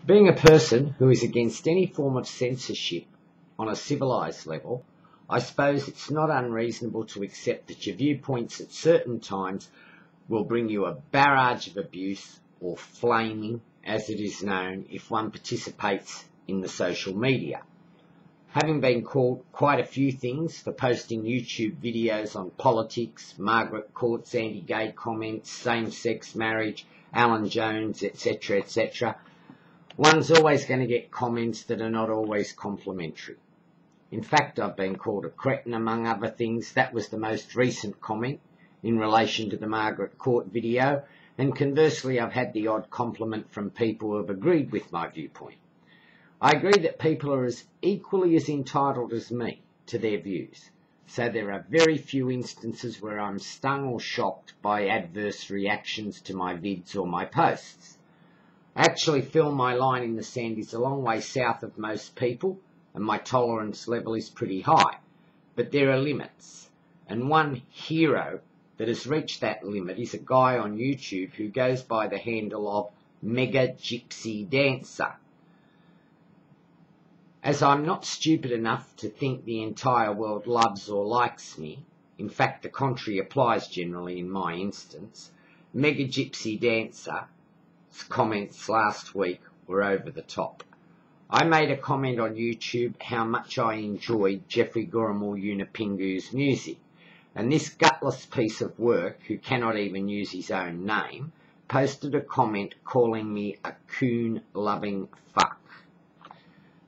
Being a person who is against any form of censorship on a civilised level, I suppose it's not unreasonable to accept that your viewpoints at certain times will bring you a barrage of abuse or flaming, as it is known, if one participates in the social media. Having been called quite a few things for posting YouTube videos on politics, Margaret Court's anti-gay comments, same-sex marriage, Alan Jones, etc., etc., one's always going to get comments that are not always complimentary. In fact, I've been called a cretin among other things. That was the most recent comment in relation to the Margaret Court video, and conversely I've had the odd compliment from people who have agreed with my viewpoint. I agree that people are equally as entitled as me to their views, so there are very few instances where I'm stung or shocked by adverse reactions to my vids or my posts. I actually feel my line in the sand is a long way south of most people, and my tolerance level is pretty high. But there are limits, and one hero that has reached that limit is a guy on YouTube who goes by the handle of Mega Gypsy Dancer. As I'm not stupid enough to think the entire world loves or likes me, in fact the contrary applies generally in my instance, Mega Gypsy Dancer's comments last week were over the top. I made a comment on YouTube how much I enjoyed Jeffrey Gurrumul Yunupingu's music, and this gutless piece of work, who cannot even use his own name, posted a comment calling me a coon-loving fuck.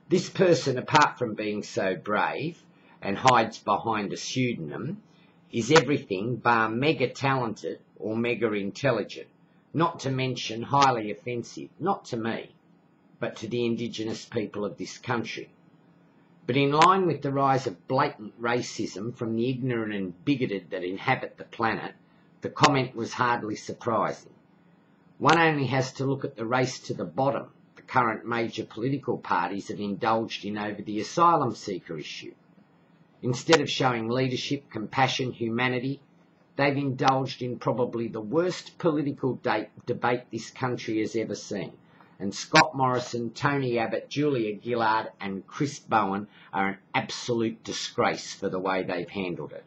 This person, apart from being so brave and hides behind a pseudonym, is everything bar mega talented or mega intelligent, not to mention highly offensive, not to me, but to the Indigenous people of this country. But in line with the rise of blatant racism from the ignorant and bigoted that inhabit the planet, the comment was hardly surprising. One only has to look at the race to the bottom the current major political parties have indulged in over the asylum seeker issue. Instead of showing leadership, compassion, humanity, they've indulged in probably the worst political debate this country has ever seen. And Scott Morrison, Tony Abbott, Julia Gillard and Chris Bowen are an absolute disgrace for the way they've handled it.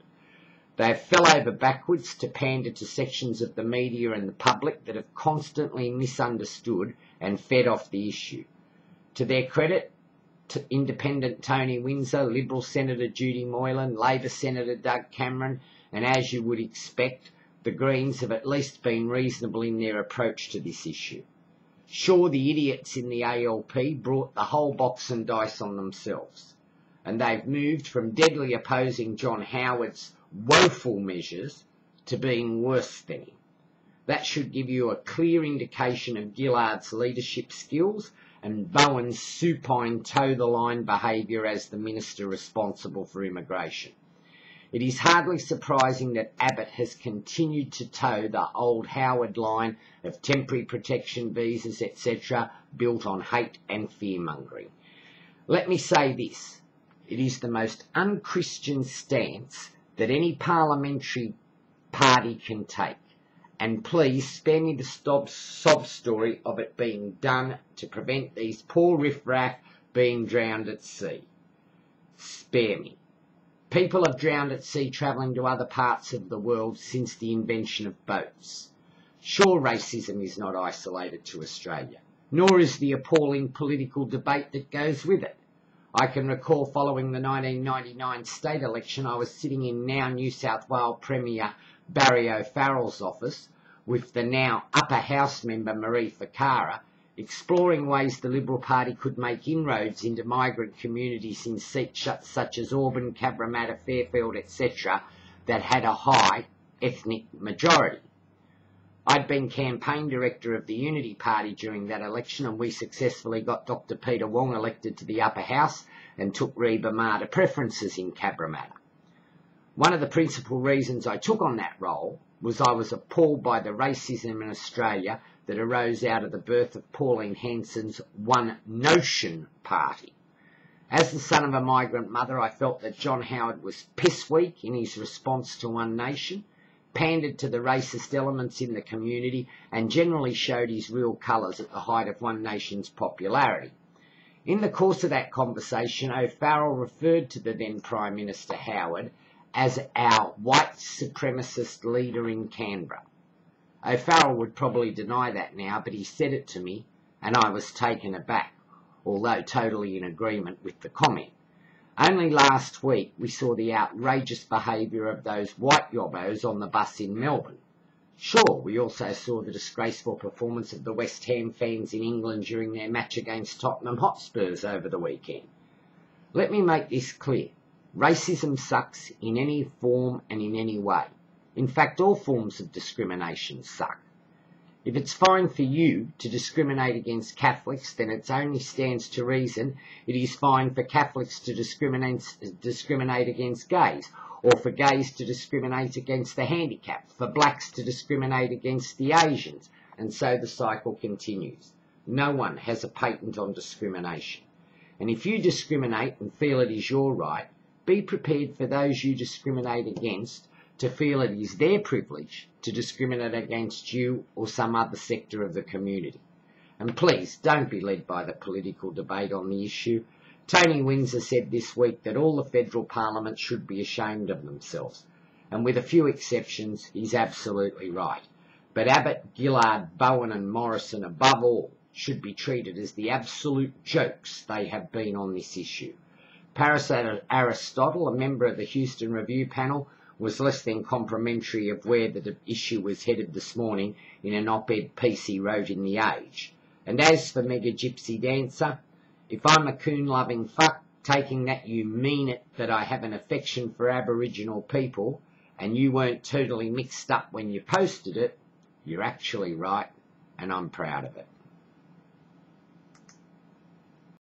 They have fell over backwards to pander to sections of the media and the public that have constantly misunderstood and fed off the issue. To their credit, Independent Tony Windsor, Liberal Senator Judy Moylan, Labor Senator Doug Cameron, and as you would expect, the Greens have at least been reasonable in their approach to this issue. Sure, the idiots in the ALP brought the whole box and dice on themselves, and they've moved from deadly opposing John Howard's woeful measures to being worse than him. That should give you a clear indication of Gillard's leadership skills and Bowen's supine toe-the-line behaviour as the minister responsible for immigration. It is hardly surprising that Abbott has continued to toe the old Howard line of temporary protection visas, etc., built on hate and fear-mongering. Let me say this, it is the most unchristian stance that any parliamentary party can take, and please spare me the sob story of it being done to prevent these poor riffraff being drowned at sea. Spare me. People have drowned at sea travelling to other parts of the world since the invention of boats. Sure, racism is not isolated to Australia, nor is the appalling political debate that goes with it. I can recall following the 1999 state election, I was sitting in now New South Wales Premier Barry O'Farrell's office with the now Upper House member Marie Ficarra, exploring ways the Liberal Party could make inroads into migrant communities in seats such as Auburn, Cabramatta, Fairfield, etc., that had a high ethnic majority. I'd been campaign director of the Unity Party during that election, and we successfully got Dr. Peter Wong elected to the Upper House and took Reba Ma to preferences in Cabramatta. One of the principal reasons I took on that role was I was appalled by the racism in Australia that arose out of the birth of Pauline Hanson's One Notion Party. As the son of a migrant mother, I felt that John Howard was piss weak in his response to One Nation, pandered to the racist elements in the community, and generally showed his real colours at the height of One Nation's popularity. In the course of that conversation, O'Farrell referred to the then Prime Minister Howard as our white supremacist leader in Canberra. O'Farrell would probably deny that now, but he said it to me, and I was taken aback, although totally in agreement with the comment. Only last week we saw the outrageous behaviour of those white yobbos on the bus in Melbourne. Sure, we also saw the disgraceful performance of the West Ham fans in England during their match against Tottenham Hotspurs over the weekend. Let me make this clear. Racism sucks in any form and in any way. In fact, all forms of discrimination suck. If it's fine for you to discriminate against Catholics, then it only stands to reason it is fine for Catholics to discriminate against gays, or for gays to discriminate against the handicapped, for blacks to discriminate against the Asians, and so the cycle continues. No one has a patent on discrimination. And if you discriminate and feel it is your right, be prepared for those you discriminate against to feel it is their privilege to discriminate against you or some other sector of the community. And please, don't be led by the political debate on the issue. Tony Windsor said this week that all the federal parliament should be ashamed of themselves. And with a few exceptions, he's absolutely right. But Abbott, Gillard, Bowen and Morrison, above all, should be treated as the absolute jokes they have been on this issue. Paris Aristotle, a member of the Houston Review panel, was less than complimentary of where the issue was headed this morning in an op-ed piece he wrote in The Age. And as for Mega Gypsy Dancer, if I'm a coon-loving fuck, taking that you mean it that I have an affection for Aboriginal people, and you weren't totally mixed up when you posted it, you're actually right, and I'm proud of it.